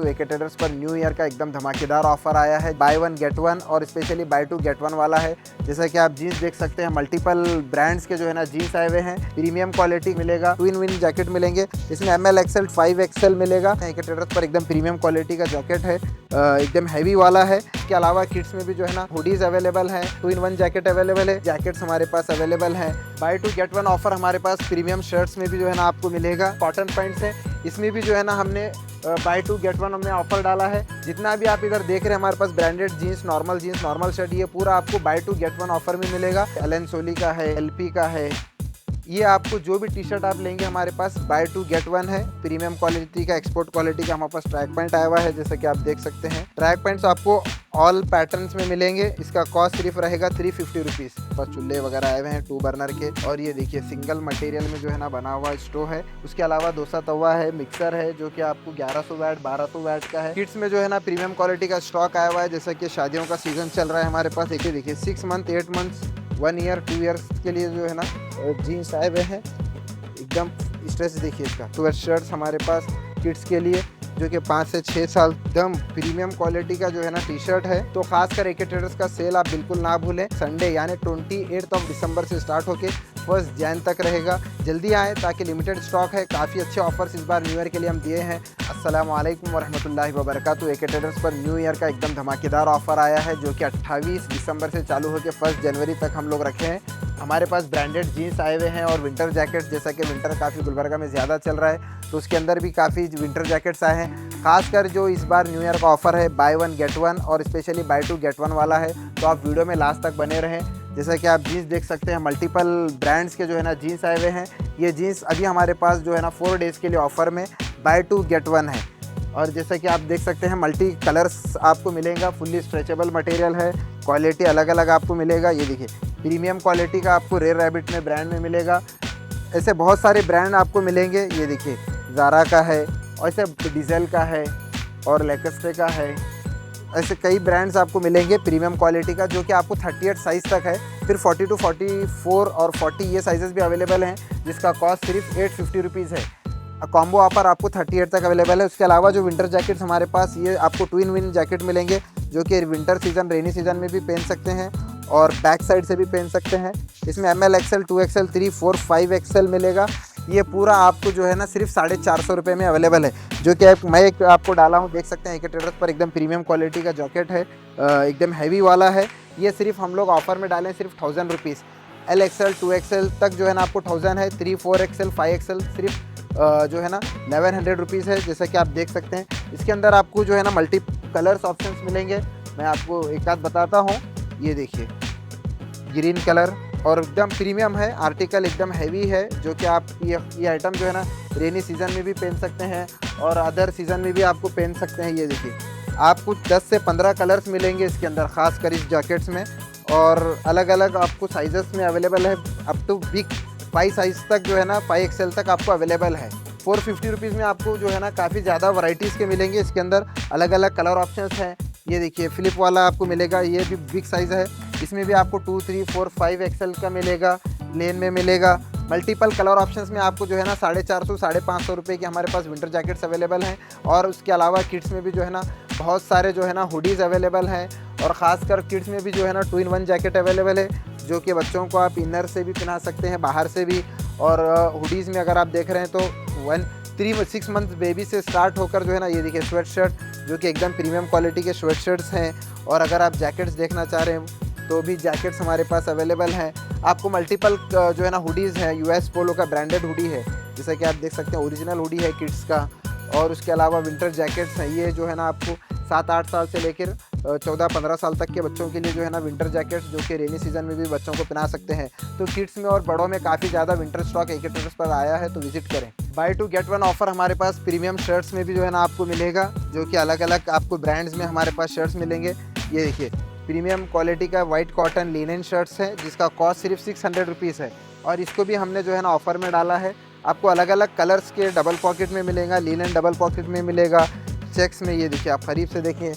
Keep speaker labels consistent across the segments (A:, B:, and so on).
A: AK traders पर new year का एकदम धमाकेदार ऑफर आया है, बाय वन गेट वन और specially buy two get one वाला है। जैसा कि आप जीन्स देख सकते हैं, मल्टीपल ब्रांड्स के जो है ना जीन्स आए हुए हैं, प्रीमियम क्वालिटी मिलेगा, ट्विन विन जैकेट मिलेंगे, इसमें ML XL 5XL मिलेगा। AK ट्रेडर्स पर एकदम प्रीमियम क्वालिटी का जैकेट है, एकदम हैवी वाला है। इसके अलावा किड्स में भी जो है ना हुडीज अवेलेबल है, ट्विन वन जैकेट अवेलेबल है, जैकेट्स हमारे पास अवेलेबल है। Buy two get one offer हमारे पास प्रीमियम शर्ट्स में भी जो है ना आपको मिलेगा। कॉटन पैंट्स है, इसमें भी जो है ना हमने बाय टू गेट वन हमने ऑफर डाला है। जितना भी आप इधर देख रहे हैं हमारे पास ब्रांडेड जीन्स, नॉर्मल शर्ट, ये पूरा आपको buy two get one offer में मिलेगा। एलन सोली का है, LP का है, ये आपको जो भी टी शर्ट आप लेंगे हमारे पास बाय टू गेट वन है। प्रीमियम क्वालिटी का, एक्सपोर्ट क्वालिटी का हमारे पास ट्रैक पैंट आया हुआ है, जैसा कि आप देख सकते हैं। ट्रैक पैंट्स आपको ऑल पैटर्न्स में मिलेंगे। इसका कॉस्ट सिर्फ रहेगा 350 रुपीज़। बस चूल्हे वगैरह आए हुए हैं 2 बर्नर के, और ये देखिए सिंगल मटेरियल में जो है ना बना हुआ स्टोव है। उसके अलावा डोसा तवा है, मिक्सर है जो कि आपको 1100 वैट 1200 वैट का है। किड्स में जो है ना प्रीमियम क्वालिटी का स्टॉक आया हुआ है, जैसा कि शादियों का सीजन चल रहा है हमारे पास। देखिए 6 मंथ 8 मंथ्स 1 ईयर 2 ईयर्स के लिए जो है ना जीन्स आए हुए हैं। एकदम स्ट्रेच देखिए इसका। स्वेट शर्ट्स हमारे पास किड्स के लिए जो कि 5 से 6 साल, एकदम प्रीमियम क्वालिटी का जो है ना टी शर्ट है। तो खासकर AK ट्रेडर्स का सेल आप बिल्कुल ना भूलें। संडे यानी 28 दिसंबर से स्टार्ट होके 1 जैन तक रहेगा। जल्दी आए ताकि लिमिटेड स्टॉक है। काफ़ी अच्छे ऑफर्स इस बार न्यू ईयर के लिए हम दिए हैं। अस्सलाम वालेकुम वरहमतुल्लाहि वबरकातुहू। AK ट्रेडर्स पर न्यू ईयर का एकदम धमाकेदार ऑफर आया है, जो कि 28 दिसंबर से चालू होकर 1 जनवरी तक हम लोग रखे हैं। हमारे पास ब्रांडेड जीन्स आए हुए हैं और विंटर जैकेट्स, जैसा कि विंटर काफ़ी गुलबर्गा में ज़्यादा चल रहा है, तो उसके अंदर भी काफ़ी विंटर जैकेट्स आए हैं। खासकर जो इस बार न्यू ईयर का ऑफर है बाय वन गेट वन और specially buy two get one वाला है, तो आप वीडियो में लास्ट तक बने रहें। जैसा कि आप जीन्स देख सकते हैं, मल्टीपल ब्रांड्स के जो है ना जीन्स आए हुए हैं। ये जीन्स अभी हमारे पास जो है ना 4 डेज़ के लिए ऑफ़र में बाय टू गेट वन है। और जैसा कि आप देख सकते हैं मल्टी कलर्स आपको मिलेगा, फुल्ली स्ट्रेचेबल मटेरियल है, क्वालिटी अलग अलग आपको मिलेगा। ये देखिए प्रीमियम क्वालिटी का आपको रेयर रैबिट में ब्रांड में मिलेगा। ऐसे बहुत सारे ब्रांड आपको मिलेंगे। ये देखिए ज़ारा का है, और ऐसे डीजल का है और लेकस्टे का है। ऐसे कई ब्रांड्स आपको मिलेंगे प्रीमियम क्वालिटी का, जो कि आपको 38 साइज़ तक है। फिर 40 to 44 और 40 ये साइजेस भी अवेलेबल हैं, जिसका कॉस्ट सिर्फ 850 रुपीज़ है। कॉम्बो ऑफर आपको 38 तक अवेलेबल है। उसके अलावा जो विंटर जैकेट्स हमारे पास, ये आपको ट्विन विन जैकेट मिलेंगे, जो कि विंटर सीजन, रेनी सीजन में भी पहन सकते हैं और बैक साइड से भी पहन सकते हैं। इसमें ML XL 2XL 3 4 5XL मिलेगा। ये पूरा आपको जो है ना सिर्फ 450 रुपये में अवेलेबल है, जो कि मैं आपको डाला हूँ, देख सकते हैं AK ट्रेडर्स पर एकदम प्रीमियम क्वालिटी का जैकेट है, एकदम हैवी वाला है। ये सिर्फ हम लोग ऑफर में डालें सिर्फ 1000 रुपीज़। LXL 2XL तक जो है ना आपको 1000 है। 3 4XL 5XL सिर्फ जो है ना 1100 रुपीज़ है, जैसा कि आप देख सकते हैं। इसके अंदर आपको जो है ना मल्टी कलर्स ऑप्शंस मिलेंगे। मैं आपको एक आध बताता हूँ। ये देखिए ग्रीन कलर, और एकदम प्रीमियम है, आर्टिकल एकदम हैवी है, जो कि आप ये आइटम जो है ना रेनी सीज़न में भी पहन सकते हैं और अदर सीज़न में भी आपको पहन सकते हैं। ये देखिए आपको 10 से 15 कलर्स मिलेंगे इसके अंदर, खासकर इस जैकेट्स में, और अलग अलग आपको साइजेस में अवेलेबल है। अप टू बिग 5 साइज़ तक जो है ना 5XL तक आपको अवेलेबल है। 450 रुपीज़ में आपको जो है ना काफ़ी ज़्यादा वैरायटीज़ के मिलेंगे। इसके अंदर अलग अलग कलर ऑप्शंस हैं। ये देखिए फ्लिप वाला आपको मिलेगा, ये भी बिग साइज़ है। इसमें भी आपको 2 3 4 5XL का मिलेगा, प्लेन में मिलेगा। मल्टीपल कलर ऑप्शंस में आपको जो है ना 450 550 रुपये के हमारे पास विंटर जैकेट्स अवेलेबल हैं। और उसके अलावा किड्स में भी जो है ना बहुत सारे जो है ना हुडीज़ अवेलेबल हैं, और ख़ासकर किड्स में भी जो है ना ट्विन वन जैकेट अवेलेबल है, जो कि बच्चों को आप इनर से भी पहना सकते हैं, बाहर से भी। और हुडीज़ में अगर आप देख रहे हैं तो 6 मंथ बेबी से स्टार्ट होकर जो है ना, ये देखिए स्वेट शर्ट, जो कि एकदम प्रीमियम क्वालिटी के स्वेट शर्ट्स हैं। और अगर आप जैकेट्स देखना चाह रहे हैं तो भी जैकेट्स हमारे पास अवेलेबल हैं। आपको मल्टीपल जो है ना हुडीज़ है, US पोलो का ब्रांडेड हुडी है, जैसा कि आप देख सकते हैं, ओरिजिनल हुडी है किड्स का। और उसके अलावा विंटर जैकेट्स हैं, ये जो है ना आपको 7-8 साल से लेकर 14-15 साल तक के बच्चों के लिए जो है ना विंटर जैकेट्स, जो कि रेनी सीजन में भी बच्चों को पहना सकते हैं। तो किड्स में और बड़ों में काफ़ी ज़्यादा विंटर स्टॉक AK ट्रेडर्स पर आया है, तो विजिट करें। Buy two get one offer हमारे पास प्रीमियम शर्ट्स में भी जो है ना आपको मिलेगा, जो कि अलग अलग आपको ब्रांड्स में हमारे पास शर्ट्स मिलेंगे। ये देखिए प्रीमियम क्वालिटी का वाइट कॉटन लिनन शर्ट्स है, जिसका कॉस्ट सिर्फ 600 रुपीज़ है। और इसको भी हमने जो है ना ऑफ़र में डाला है। आपको अलग अलग कलर्स के डबल पॉकेट में मिलेगा, लिनन डबल पॉकेट में मिलेगा, चेक्स में, ये देखिए आप करीब से देखिए,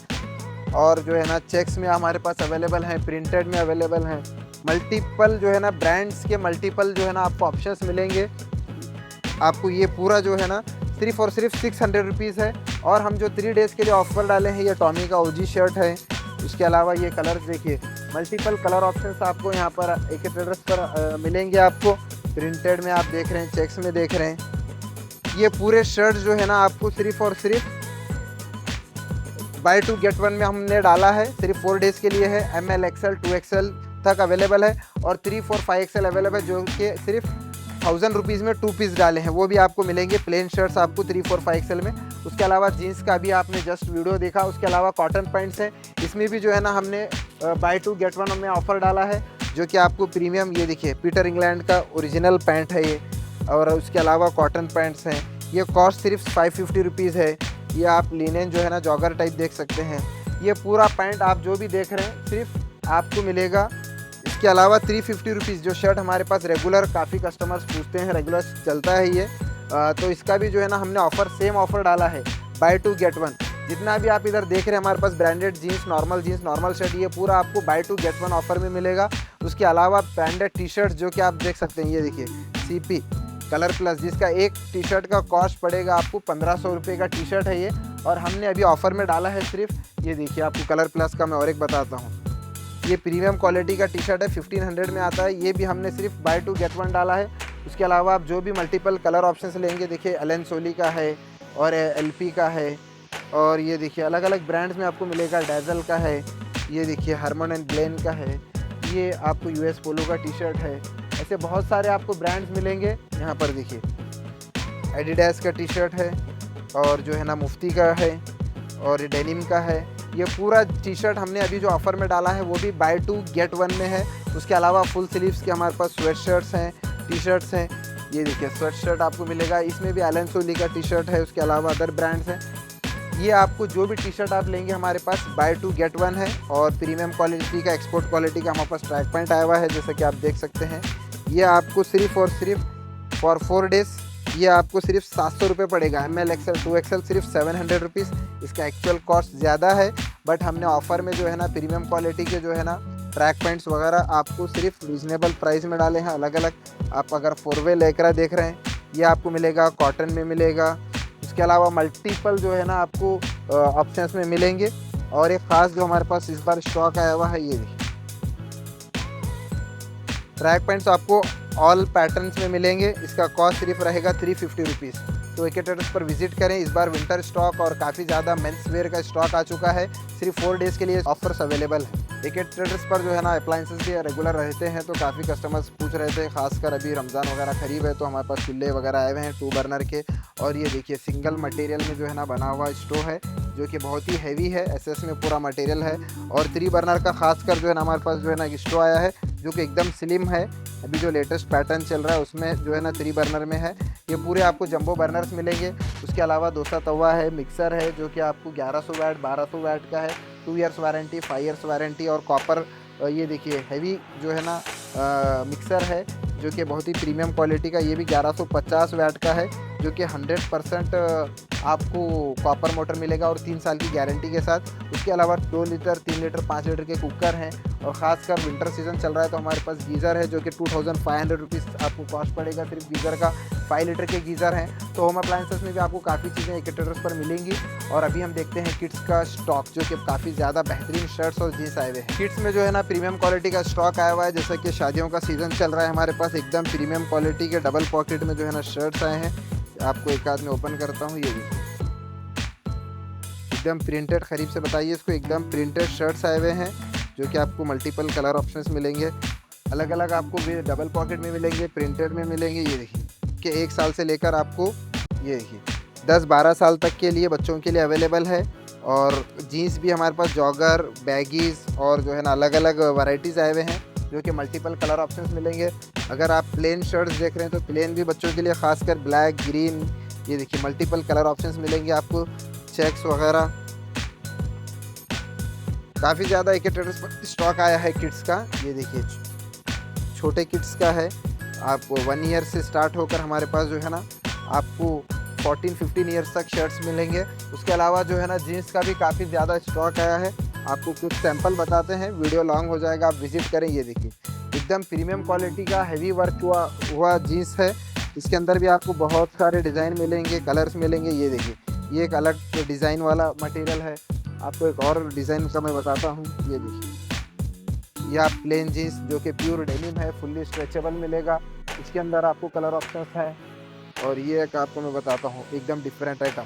A: और जो है ना चेक्स में हमारे पास अवेलेबल हैं, प्रिंटेड में अवेलेबल हैं। मल्टीपल जो है ना ब्रांड्स के मल्टीपल जो है ना आपको ऑप्शंस मिलेंगे। आपको ये पूरा जो है ना सिर्फ और सिर्फ 600 रुपीज़ है। और हम जो 3 डेज़ के लिए ऑफर डाले हैं, ये टॉमी का ओजी शर्ट है। उसके अलावा ये कलर्स देखिए, मल्टीपल कलर ऑप्शंस आपको यहाँ पर AK ट्रेडर्स पर मिलेंगे। आपको प्रिंटेड में आप देख रहे हैं, चेक्स में देख रहे हैं। ये पूरे शर्ट जो है ना आपको सिर्फ और सिर्फ बाय 2 गेट 1 में हमने डाला है। सिर्फ 4 डेज़ के लिए है। ML XL 2XL तक अवेलेबल है और 3 4 5 XL अवेलेबल है, जो कि सिर्फ 1000 रुपीज़ में 2 पीस डाले हैं, वो भी आपको मिलेंगे। प्लेन शर्ट्स आपको 3 4 5 XL में। उसके अलावा जीन्स का भी आपने जस्ट वीडियो देखा। उसके अलावा कॉटन पैंट्स हैं, इसमें भी जो है ना हमने बाय 2 गेट 1 में ऑफ़र डाला है, जो कि आपको प्रीमियम, ये देखिए पीटर इंग्लैंड का ओरिजिनल पैंट है ये। और उसके अलावा कॉटन पैंट्स हैं, ये कॉस्ट सिर्फ 550 रुपीज़ है। ये आप लिनेन जो है ना जॉगर टाइप देख सकते हैं। ये पूरा पैंट आप जो भी देख रहे हैं सिर्फ आपको मिलेगा। इसके अलावा 350 रुपीज़ जो शर्ट हमारे पास रेगुलर काफ़ी कस्टमर्स पूछते हैं, रेगुलर चलता है ये, तो इसका भी जो है ना हमने ऑफ़र, सेम ऑफ़र डाला है, बाय 2 गेट 1। जितना भी आप इधर देख रहे हैं हमारे पास ब्रांडेड जीन्स, नॉर्मल शर्ट, ये पूरा आपको बाय 2 गेट 1 ऑफ़र में मिलेगा। उसके अलावा ब्रांडेड टी शर्ट जो कि आप देख सकते हैं, ये देखिए CP कलर प्लस, जिसका एक टी शर्ट का कॉस्ट पड़ेगा आपको 1500 रुपये का टी शर्ट है ये, और हमने अभी ऑफ़र में डाला है सिर्फ, ये देखिए आपको कलर प्लस का मैं और एक बताता हूँ। ये प्रीमियम क्वालिटी का टी शर्ट है, 1500 में आता है, ये भी हमने सिर्फ बाय 2 गेट 1 डाला है। उसके अलावा आप जो भी मल्टीपल कलर ऑप्शंस लेंगे, देखिए एलन सोली का है और LP का है, और ये देखिए अलग अलग ब्रांड्स में आपको मिलेगा। डेजल का है, ये देखिए हार्मन एंड ग्लेन का है, ये आपको US पोलो का टी शर्ट है। ऐसे बहुत सारे आपको ब्रांड्स मिलेंगे। यहाँ पर देखिए एडिडास का टी शर्ट है, और जो है ना मुफ्ती का है, और डेनिम का है। ये पूरा टी शर्ट हमने अभी जो ऑफ़र में डाला है वो भी बाय 2 गेट 1 में है। उसके अलावा फुल स्लीव्स के हमारे पास स्वेट शर्ट्स हैं, टी शर्ट्स हैं। ये देखिए स्वेट शर्ट आपको मिलेगा, इसमें भी एलन सोली का टी शर्ट है। उसके अलावा अदर ब्रांड्स हैं। ये आपको जो भी टी शर्ट आप लेंगे हमारे पास बाय 2 गेट 1 है, और प्रीमियम क्वालिटी का, एक्सपोर्ट क्वालिटी का हमारे पास ट्रैक पैंट आया हुआ है, जैसा कि आप देख सकते हैं। ये आपको सिर्फ और सिर्फ फॉर 4 डेज़ ये आपको सिर्फ 700 रुपये पड़ेगा। ML XL 2XL सिर्फ 700 रुपीज़। इसका एक्चुअल कॉस्ट ज़्यादा है, बट हमने ऑफ़र में जो है ना प्रीमियम क्वालिटी के जो है ना ट्रैक पैंट्स वगैरह आपको सिर्फ रीज़नेबल प्राइस में डाले हैं। अलग अलग आप अगर 4-वे लेकरा देख रहे हैं, ये आपको मिलेगा, कॉटन में मिलेगा। उसके अलावा मल्टीपल जो है ना आपको ऑप्शंस में मिलेंगे। और एक ख़ास जो हमारे पास इस बार स्टॉक आया हुआ है, ये देखिए ट्रैक पैंट्स आपको ऑल पैटर्न्स में मिलेंगे। इसका कॉस्ट सिर्फ रहेगा 350 रुपीज़। तो AK ट्रेडर्स पर विजिट करें। इस बार विंटर स्टॉक और काफ़ी ज़्यादा मेंस वेयर का स्टॉक आ चुका है। सिर्फ 4 डेज़ के लिए ऑफर्स अवेलेबल है। AK ट्रेडर्स पर जो है ना अप्लाइंसेस भी रेगुलर रहते हैं, तो काफ़ी कस्टमर्स पूछ रहे थे, खासकर अभी रमज़ान वगैरह करीब है, तो हमारे पास चूल्हे वगैरह आए हुए हैं 2 बर्नर के। और ये देखिए सिंगल मटेरियल में जो है ना बना हुआ स्टोव है, जो कि बहुत ही हैवी है। SS में पूरा मटेरियल है। और 3 बर्नर का खासकर जो है ना हमारे पास जो है ना स्टोव आया है, जो कि एकदम स्लिम है। अभी जो लेटेस्ट पैटर्न चल रहा है उसमें जो है ना 3 बर्नर में है। ये पूरे आपको जंबो बर्नर्स मिलेंगे। उसके अलावा डोसा तवा है, मिक्सर है, जो कि आपको 1100 वाट 1200 वाट का है, 2 ईयर्स वारंटी, 5 ईयर्स वारंटी। और कॉपर, ये देखिए हैवी जो है ना मिक्सर है, जो कि बहुत ही प्रीमियम क्वालिटी का। ये भी 1150 वाट का है, जो कि 100% आपको कॉपर मोटर मिलेगा और 3 साल की गारंटी के साथ। उसके अलावा 2 लीटर, 3 लीटर, 5 लीटर के कुकर हैं। और ख़ासकर विंटर सीज़न चल रहा है, तो हमारे पास गीज़र है, जो कि 2500 रुपीज़ आपको कॉस्ट पड़ेगा सिर्फ गीज़र का। 5 लीटर के गीज़र हैं। तो होम अप्लाइंसेस में भी आपको काफ़ी चीज़ें AK ट्रेडर्स पर मिलेंगी। और अभी हम देखते हैं किड्स का स्टॉक, जो कि काफ़ी ज़्यादा बेहतरीन शर्ट्स और जीन्स आए हुए हैं। किड्स में जो है ना प्रीमियम क्वालिटी का स्टॉक आया हुआ है। जैसा कि शादियों का सीज़न चल रहा है, हमारे पास एकदम प्रीमियम क्वालिटी के डबल पॉकेट में जो है ना शर्ट्स आए हैं। आपको एक आध में ओपन करता हूँ, ये भी एकदम प्रिंटेड, करीब से बताइए इसको, एकदम प्रिंटेड शर्ट्स आए हुए हैं, जो कि आपको मल्टीपल कलर ऑप्शंस मिलेंगे। अलग अलग आपको भी डबल पॉकेट में मिलेंगे, प्रिंटेड में मिलेंगे। ये देखिए कि 1 साल से लेकर आपको ये देखिए 10-12 साल तक के लिए बच्चों के लिए अवेलेबल है। और जीन्स भी हमारे पास जॉगर, बैगीज़ और जो है ना अलग अलग वैरायटीज़ आए हुए हैं, जो कि मल्टीपल कलर ऑप्शंस मिलेंगे। अगर आप प्लेन शर्ट्स देख रहे हैं, तो प्लेन भी बच्चों के लिए, खासकर ब्लैक, ग्रीन, ये देखिए मल्टीपल कलर ऑप्शंस मिलेंगे आपको। चेक्स वगैरह काफ़ी ज़्यादा AK ट्रेडर्स पर स्टॉक आया है किड्स का। ये देखिए छोटे किड्स का है, आपको 1 ईयर से स्टार्ट होकर हमारे पास जो है ना आपको 14-15 ईयर्स तक शर्ट्स मिलेंगे। उसके अलावा जो है ना जीन्स का भी काफ़ी ज़्यादा स्टॉक आया है। आपको कुछ सैंपल बताते हैं, वीडियो लॉन्ग हो जाएगा, आप विजिट करें। ये देखिए एकदम प्रीमियम क्वालिटी का हैवी वर्क हुआ जीन्स है। इसके अंदर भी आपको बहुत सारे डिज़ाइन मिलेंगे, कलर्स मिलेंगे। ये देखिए ये एक अलग डिज़ाइन वाला मटेरियल है। आपको एक और डिज़ाइन का मैं बताता हूँ, ये देखिए, ये आप प्लेन जीन्स जो कि प्योर डेनिम है, फुल्ली स्ट्रेचेबल मिलेगा। इसके अंदर आपको कलर ऑप्शंस है। और ये एक आपको मैं बताता हूँ एकदम डिफरेंट आइटम,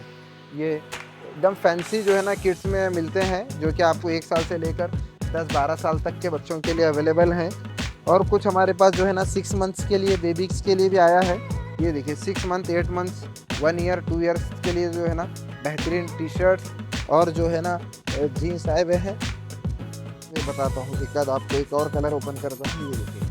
A: ये एकदम फैंसी जो है ना किड्स में मिलते हैं, जो कि आपको 1 साल से लेकर 10-12 साल तक के बच्चों के लिए अवेलेबल हैं। और कुछ हमारे पास जो है ना 6 मंथ्स के लिए, बेबीज़ के लिए भी आया है। ये देखिए 6 मंथ, 8 मंथ्स, 1 ईयर, 2 ईयर्स के लिए जो है ना बेहतरीन टी शर्ट्स और जो है ना जीन्स आए हुए हैं। मैं बताता हूँ एक आध आपको, एक और कलर ओपन करता हूँ। ये देखिए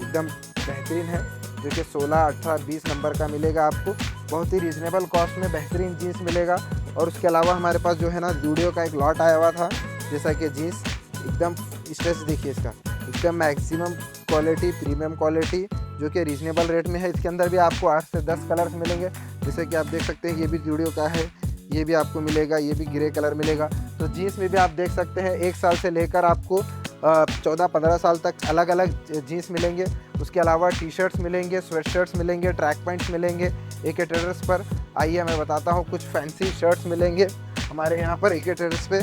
A: एकदम बेहतरीन है, जो कि 16, 18, 20 नंबर का मिलेगा आपको। बहुत ही रीज़नेबल कॉस्ट में बेहतरीन जीन्स मिलेगा। और उसके अलावा हमारे पास जो है ना जूडियो का एक लॉट आया हुआ था, जैसा कि जीन्स एकदम स्ट्रेच देखिए इसका, एकदम मैक्सिमम क्वालिटी, प्रीमियम क्वालिटी, जो कि रीज़नेबल रेट में है। इसके अंदर भी आपको 8 से 10 कलर्स मिलेंगे, जैसे कि आप देख सकते हैं। ये भी जूडियो का है, ये भी आपको मिलेगा, ये भी ग्रे कलर मिलेगा। तो जीन्स में भी आप देख सकते हैं 1 साल से लेकर आपको 14-15 साल तक अलग अलग जीन्स मिलेंगे। उसके अलावा टी शर्ट्स मिलेंगे, स्वेट शर्ट्स मिलेंगे, ट्रैक पैंट्स मिलेंगे AK ट्रेडर्स पर। आइए मैं बताता हूँ, कुछ फैंसी शर्ट्स मिलेंगे हमारे यहाँ पर AK ट्रेडर्स पे।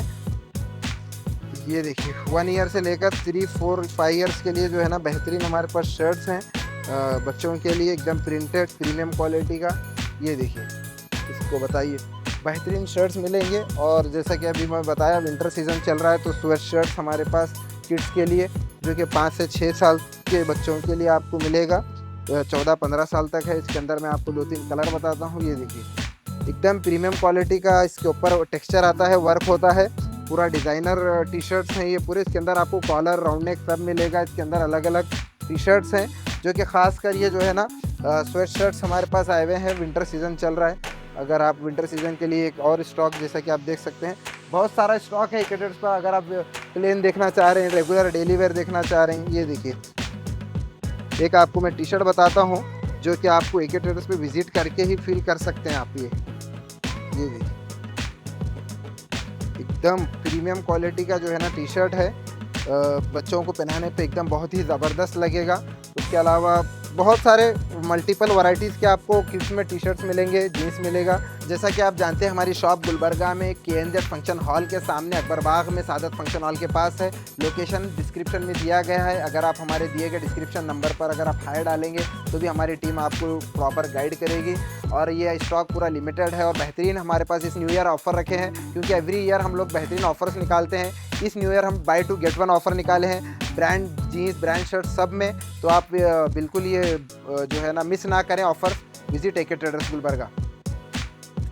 A: ये देखिए 1 ईयर से लेकर 3, 4, 5 ईयर्स के लिए जो है ना बेहतरीन हमारे पास शर्ट्स हैं बच्चों के लिए, एकदम प्रिंटेड प्रीमियम क्वालिटी का। ये देखिए, इसको बताइए, बेहतरीन शर्ट्स मिलेंगे। और जैसा कि अभी मैं बताया विंटर सीज़न चल रहा है, तो स्वेट शर्ट्स हमारे पास किड्स के लिए, जो कि 5 से 6 साल के बच्चों के लिए आपको मिलेगा। 14-15 साल तक है। इसके अंदर मैं आपको 2-3 कलर बताता हूँ। ये देखिए एकदम प्रीमियम क्वालिटी का इसके ऊपर टेक्सचर आता है, वर्क होता है, पूरा डिज़ाइनर टी शर्ट्स हैं ये पूरे। इसके अंदर आपको कॉलर, राउंड नेक सब मिलेगा। इसके अंदर अलग अलग टी शर्ट्स हैं, जो कि ख़ास कर ये जो है ना स्वेट शर्ट्स हमारे पास आए हुए हैं। विंटर सीज़न चल रहा है, अगर आप विंटर सीज़न के लिए एक और स्टॉक, जैसा कि आप देख सकते हैं, बहुत सारा स्टॉक है AK ट्रेडर्स पर। अगर आप प्लेन देखना चाह रहे हैं, रेगुलर डेली वेयर देखना चाह रहे हैं, ये देखिए एक आपको मैं टी शर्ट बताता हूँ, जो कि आपको AK ट्रेडर्स पे विजिट करके ही फील कर सकते हैं आप। ये देखिए एकदम प्रीमियम क्वालिटी का जो है ना टी शर्ट है, बच्चों को पहनाने पे एकदम बहुत ही ज़बरदस्त लगेगा। उसके अलावा बहुत सारे मल्टीपल वैरायटीज़ के आपको किड्स में टी शर्ट्स मिलेंगे, जीन्स मिलेगा। जैसा कि आप जानते हैं हमारी शॉप गुलबर्गा में KNZ फंक्शन हॉल के सामने अकबर बाग में सादत फंक्शन हॉल के पास है। लोकेशन डिस्क्रिप्शन में दिया गया है। अगर आप हमारे दिए गए डिस्क्रिप्शन नंबर पर अगर आप हाय डालेंगे तो भी हमारी टीम आपको प्रॉपर गाइड करेगी। और ये स्टॉक पूरा लिमिटेड है और बेहतरीन हमारे पास इस न्यू ईयर ऑफ़र रखे हैं, क्योंकि एवरी ईयर हम लोग बेहतरीन ऑफर्स निकालते हैं। इस न्यू ईयर हम बाय 2 गेट 1 ऑफ़र निकाले हैं, ब्रांड जीन्स, ब्रांड शर्ट सब में। तो आप बिल्कुल ये जो है ना मिस ना करें offer. Visit AK traders Gulbarga.